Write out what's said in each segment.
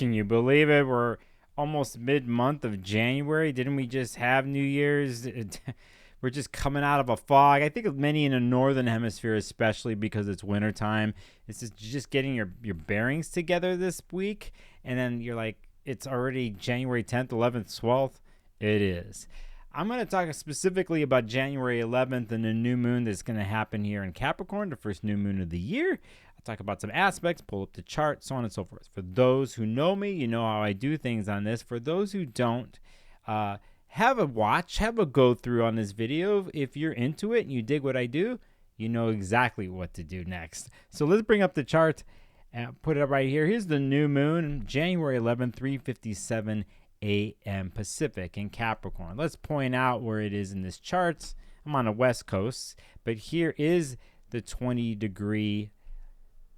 Can you believe it? We're almost mid-month of January. Didn't we just have New Year's? We're just coming out of a fog. I think of many in the northern hemisphere, especially because it's wintertime. It's just getting your bearings together this week. And then you're like, it's already January 10th, 11th, 12th. It is. I'm going to talk specifically about January 11th and the new moon that's going to happen here in Capricorn, the first new moon of the year. I'll talk about some aspects, pull up the chart, so on and so forth. For those who know me, you know how I do things on this. For those who don't, have a watch, have a go through on this video. If you're into it and you dig what I do, you know exactly what to do next. So let's bring up the chart and put it up right here. Here's the new moon, January 11th, 3:57 a.m. Pacific in Capricorn. Let's point out where it is in this chart. I'm on the west coast, but here is the 20-degree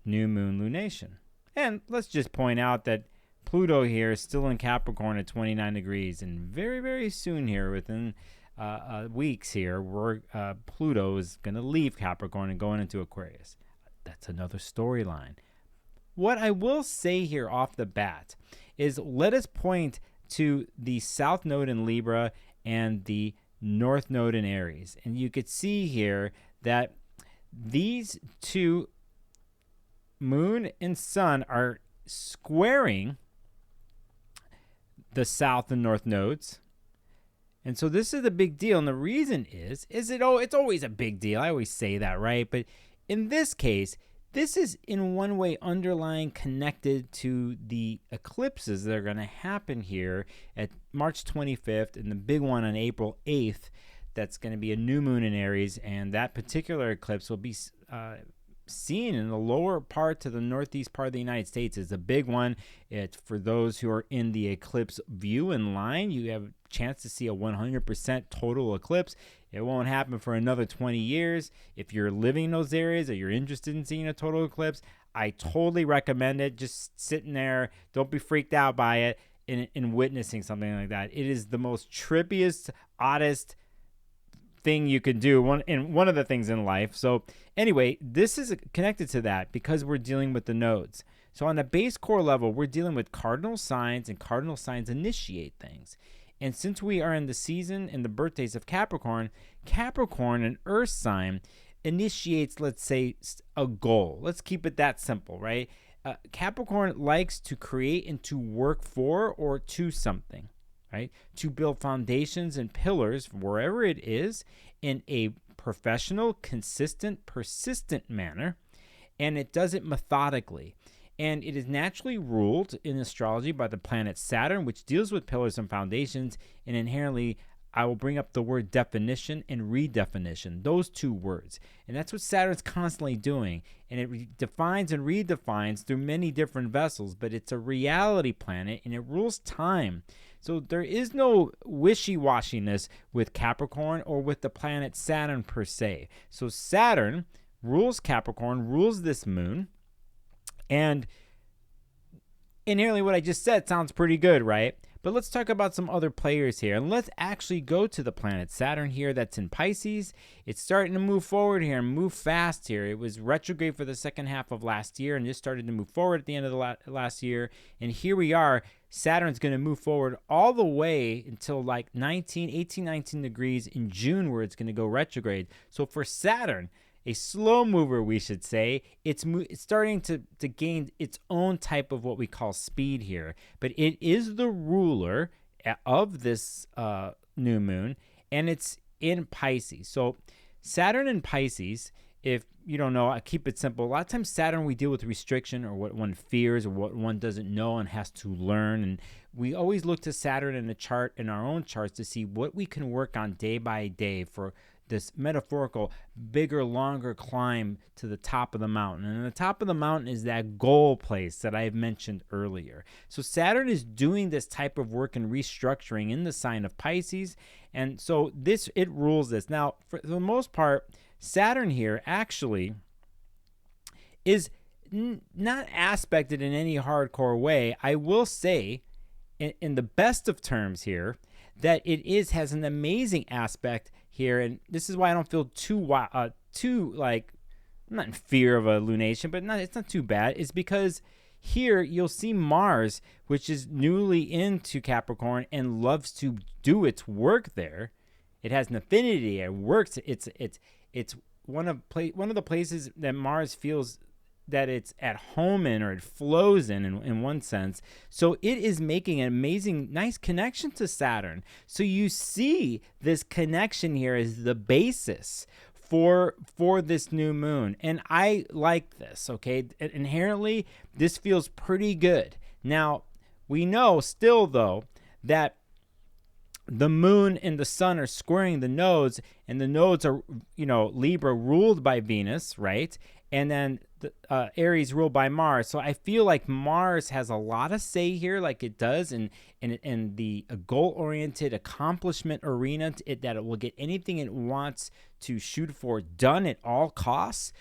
new moon lunation. And let's just point out that Pluto here is still in Capricorn at 29 degrees, and very, very soon here, within weeks here, Pluto is going to leave Capricorn and going into Aquarius. That's another storyline. What I will say here off the bat is let us point to the South Node in Libra and the North Node in Aries. And you could see here that these two, Moon and Sun, are squaring the South and North nodes. And so this is a big deal. And the reason is it's always a big deal. I always say that, right? But in this case, this is in one way underlying connected to the eclipses that are going to happen here at March 25th and the big one on April 8th. That's going to be a new moon in Aries. And that particular eclipse will be seen in the lower part to the northeast part of the United States. Is a big one. It's for those who are in the eclipse view in line. You have a chance to see a 100% total eclipse. It won't happen for another 20 years. If you're living in those areas or you're interested in seeing a total eclipse, I totally recommend it. Just sitting there, don't be freaked out by it in witnessing something like that. It is the most trippiest, oddest thing you can do, one of the things in life. So anyway, this is connected to that because we're dealing with the nodes. So on the base core level, we're dealing with cardinal signs, and cardinal signs initiate things. And since we are in the season and the birthdays of Capricorn, an earth sign, initiates, let's say, a goal. Let's keep it that simple, right? Capricorn likes to create and to work for or to something, right? To build foundations and pillars wherever it is in a professional, consistent, persistent manner, and it does it methodically. And it is naturally ruled in astrology by the planet Saturn, which deals with pillars and foundations, and inherently I will bring up the word definition and redefinition, those two words. And that's what Saturn's constantly doing. And it defines and redefines through many different vessels, but it's a reality planet and it rules time. So there is no wishy-washiness with Capricorn or with the planet Saturn per se. So Saturn rules Capricorn, rules this moon, and inherently what I just said sounds pretty good, right? But let's talk about some other players here. And let's actually go to the planet Saturn here that's in Pisces. It's starting to move forward here and move fast here. It was retrograde for the second half of last year and just started to move forward at the end of the last year. And here we are. Saturn's going to move forward all the way until like 18, 19 degrees in June, where it's going to go retrograde. So for Saturn, a slow mover, we should say, it's starting to gain its own type of what we call speed here. But it is the ruler of this new moon, and it's in Pisces. So Saturn in Pisces, if you don't know, I keep it simple. A lot of times Saturn, we deal with restriction or what one fears or what one doesn't know and has to learn. And we always look to Saturn in the chart, in our own charts, to see what we can work on day by day for this metaphorical, bigger, longer climb to the top of the mountain. And the top of the mountain is that goal place that I've mentioned earlier. So Saturn is doing this type of work and restructuring in the sign of Pisces. And so it rules this. Now, for the most part, Saturn here actually is not aspected in any hardcore way. I will say, in the best of terms here, that it has an amazing aspect here, and this is why I don't feel too like, I'm not in fear of a lunation, but it's not too bad. It's because here you'll see Mars, which is newly into Capricorn and loves to do its work there. It has an affinity. It works. It's one of the places that Mars feels that it's at home in, or it flows in one sense. So it is making an amazing, nice connection to Saturn. So you see this connection here as the basis for this new moon. And I like this, okay? Inherently, this feels pretty good. Now, we know still, though, that the moon and the sun are squaring the nodes, and the nodes are, Libra ruled by Venus, right? And then Aries ruled by Mars. So I feel like Mars has a lot of say here, like it does in the goal-oriented accomplishment arena, that it will get anything it wants to shoot for done at all costs.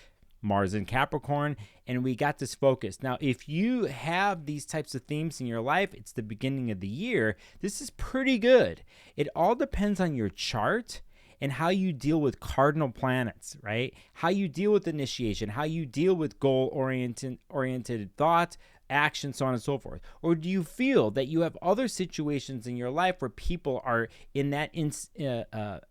Mars in Capricorn, and we got this focus. Now, if you have these types of themes in your life, it's the beginning of the year, this is pretty good. It all depends on your chart and how you deal with cardinal planets, right? How you deal with initiation, how you deal with goal-oriented thought, action, so on and so forth. Or do you feel that you have other situations in your life where people are in that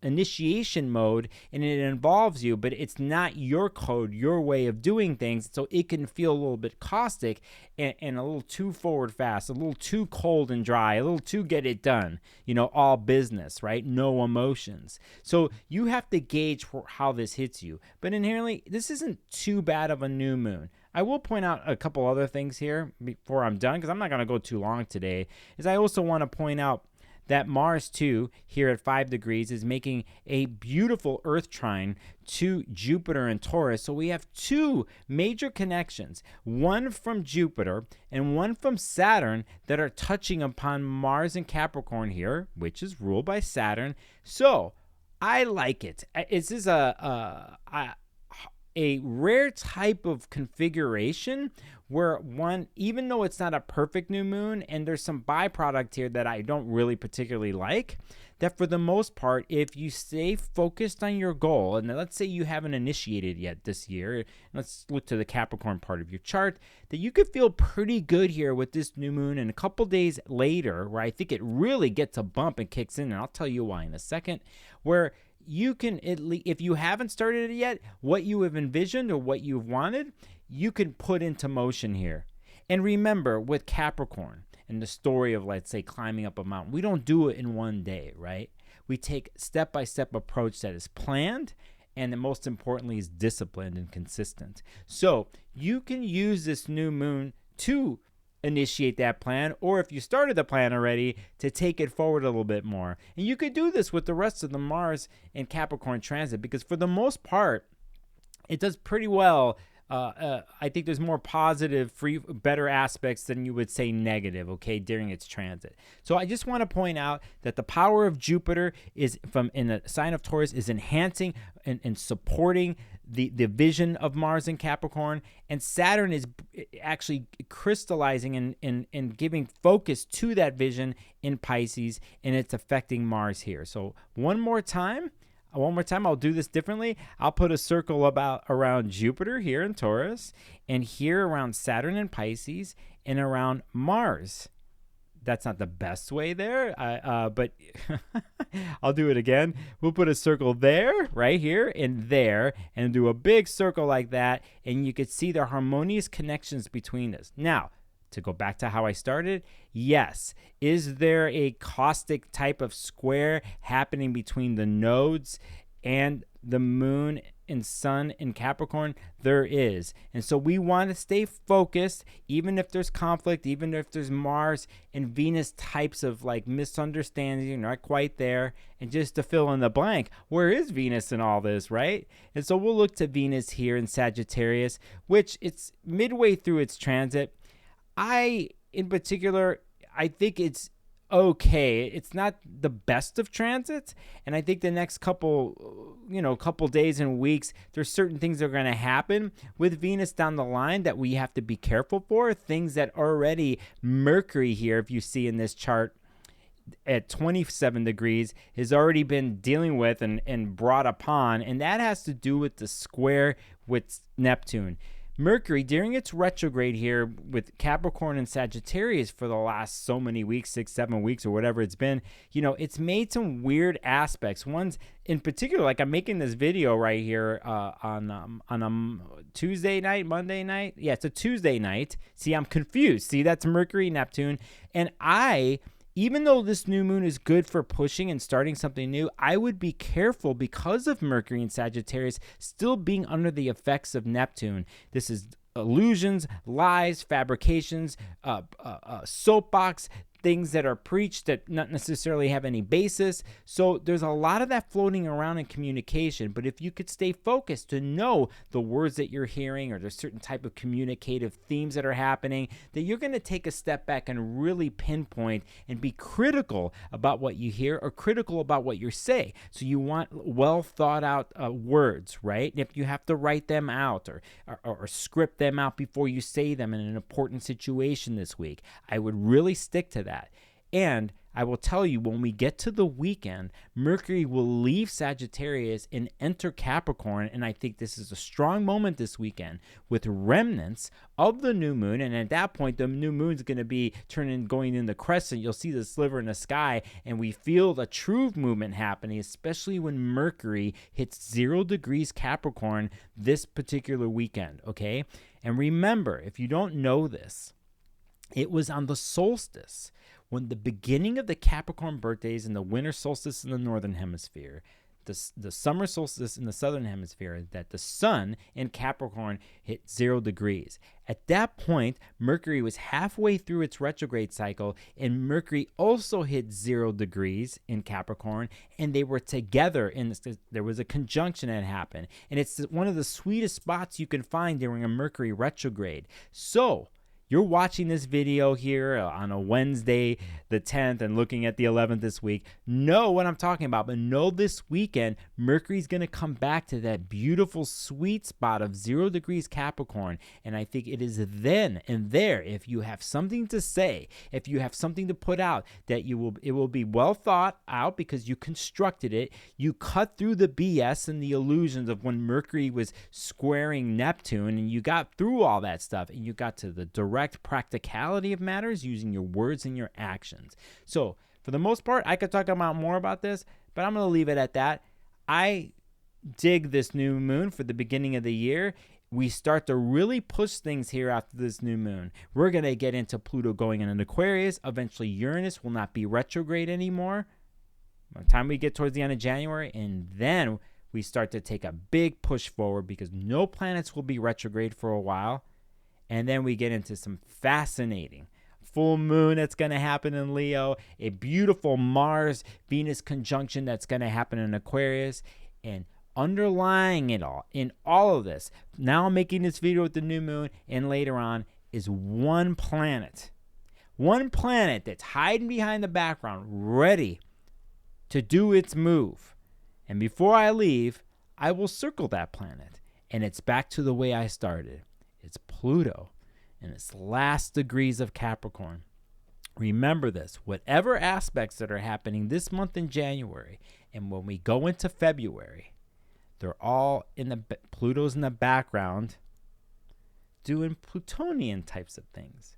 initiation mode, and it involves you, but it's not your code, your way of doing things, so it can feel a little bit caustic and a little too forward fast, a little too cold and dry, a little too get it done, all business, right? No emotions. So you have to gauge how this hits you. But inherently, this isn't too bad of a new moon. I will point out a couple other things here before I'm done, because I'm not going to go too long today. I also want to point out that Mars, too, here at 5 degrees, is making a beautiful Earth trine to Jupiter and Taurus. So we have two major connections, one from Jupiter and one from Saturn, that are touching upon Mars and Capricorn here, which is ruled by Saturn. So I like it. This is a rare type of configuration where one, even though it's not a perfect new moon, and there's some byproduct here that I don't really particularly like, that for the most part, if you stay focused on your goal, and let's say you haven't initiated yet this year, let's look to the Capricorn part of your chart, that you could feel pretty good here with this new moon. And a couple days later, where I think it really gets a bump and kicks in, and I'll tell you why in a second, where you can, if you haven't started it yet, what you have envisioned or what you've wanted, you can put into motion here. And remember, with Capricorn and the story of, let's say, climbing up a mountain, we don't do it in one day, right? We take step-by-step approach that is planned, and most importantly is disciplined and consistent. So you can use this new moon to initiate that plan, or if you started the plan already, to take it forward a little bit more. And you could do this with the rest of the Mars and Capricorn transit, because for the most part, it does pretty well. I think there's more positive, better aspects than you would say negative, okay, during its transit. So I just want to point out that the power of Jupiter is in the sign of Taurus is enhancing and supporting the vision of Mars and Capricorn, and Saturn is actually crystallizing and giving focus to that vision in Pisces, and it's affecting Mars here. So one more time, I'll do this differently. I'll put a circle around Jupiter here in Taurus, and here around Saturn in Pisces, and around Mars. That's not the best way there, but I'll do it again. We'll put a circle there, right here, and there, and do a big circle like that, and you could see the harmonious connections between us. Now, to go back to how I started, yes. Is there a caustic type of square happening between the nodes and the moon and sun in Capricorn? There is. And so we want to stay focused, even if there's conflict, even if there's Mars and Venus types of like misunderstanding, you're not quite there. And just to fill in the blank, where is Venus in all this, right? And so we'll look to Venus here in Sagittarius, which it's midway through its transit. In particular, I think it's okay. It's not the best of transits, and I think the next couple days and weeks, there's certain things that are going to happen with Venus down the line that we have to be careful for. Things that already Mercury here, if you see in this chart, at 27 degrees has already been dealing with and brought upon, and that has to do with the square with Neptune. Mercury, during its retrograde here with Capricorn and Sagittarius for the last so many weeks, 6, 7 weeks, or whatever it's been, it's made some weird aspects. One's in particular, like I'm making this video right here on a Tuesday night, Monday night. Yeah, it's a Tuesday night. See, I'm confused. See, that's Mercury, Neptune. And even though this new moon is good for pushing and starting something new, I would be careful because of Mercury and Sagittarius still being under the effects of Neptune. This is illusions, lies, fabrications, soapbox, things that are preached that not necessarily have any basis. So there's a lot of that floating around in communication. But if you could stay focused to know the words that you're hearing, or there's certain type of communicative themes that are happening, that you're going to take a step back and really pinpoint and be critical about what you hear or critical about what you say. So you want well thought out words, right? And if you have to write them out or script them out before you say them in an important situation this week, I would really stick to that. And I will tell you, when we get to the weekend, Mercury will leave Sagittarius and enter Capricorn, and I think this is a strong moment this weekend with remnants of the new moon. And at that point, the new moon is going to be going in the crescent. You'll see the sliver in the sky, and we feel the true movement happening, especially when Mercury hits 0 degrees Capricorn this particular weekend, okay? And remember, if you don't know this, it was on the solstice, when the beginning of the Capricorn birthdays and the winter solstice in the northern hemisphere, the summer solstice in the southern hemisphere, that the sun in Capricorn hit 0 degrees. At that point, Mercury was halfway through its retrograde cycle, and Mercury also hit 0 degrees in Capricorn, and they were together. There was a conjunction that happened, and it's one of the sweetest spots you can find during a Mercury retrograde. So you're watching this video here on a Wednesday, the 10th, and looking at the 11th this week. Know what I'm talking about, but know this weekend, Mercury's going to come back to that beautiful, sweet spot of 0 degrees Capricorn. And I think it is then and there, if you have something to say, if you have something to put out, that it will be well thought out because you constructed it. You cut through the BS and the illusions of when Mercury was squaring Neptune, and you got through all that stuff, and you got to the direct practicality of matters using your words and your actions. So for the most part, I could talk about more about this, but I'm going to leave it at that. I dig this new moon for the beginning of the year. We start to really push things here after this new moon. We're going to get into Pluto going in an Aquarius. Eventually, Uranus will not be retrograde anymore by the time we get towards the end of January, and then we start to take a big push forward because no planets will be retrograde for a while. And then we get into some fascinating full moon that's going to happen in Leo, a beautiful Mars-Venus conjunction that's going to happen in Aquarius, and underlying it all, in all of this, now I'm making this video with the new moon, and later on, is one planet that's hiding behind the background, ready to do its move. And before I leave, I will circle that planet, and it's back to the way I started. It's Pluto in its last degrees of Capricorn. Remember this, whatever aspects that are happening this month in January, and when we go into February, they're all Pluto's in the background doing Plutonian types of things.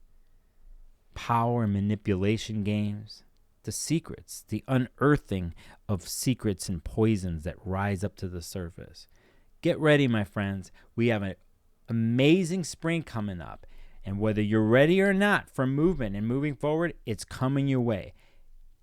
Power and manipulation games, the secrets, the unearthing of secrets and poisons that rise up to the surface. Get ready, my friends. We have an amazing spring coming up, and whether you're ready or not for movement and moving forward, it's coming your way.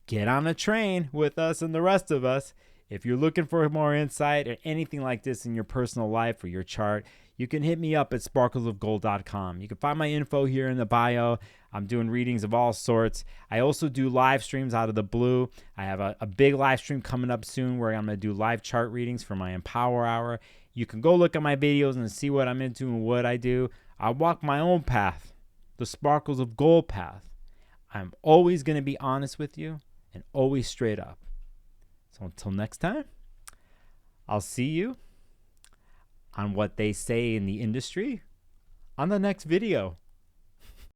Get on a train with us and the rest of us. If you're looking for more insight or anything like this in your personal life or your chart, you can hit me up at sparklesofgold.com. You can find my info here in the bio. I'm doing readings of all sorts. I also do live streams out of the blue. I have a big live stream coming up soon where I'm going to do live chart readings for my Empower Hour. You can go look at my videos and see what I'm into and what I do. I walk my own path, the Sparkles of Gold path. I'm always going to be honest with you and always straight up. So until next time, I'll see you on what they say in the industry on the next video.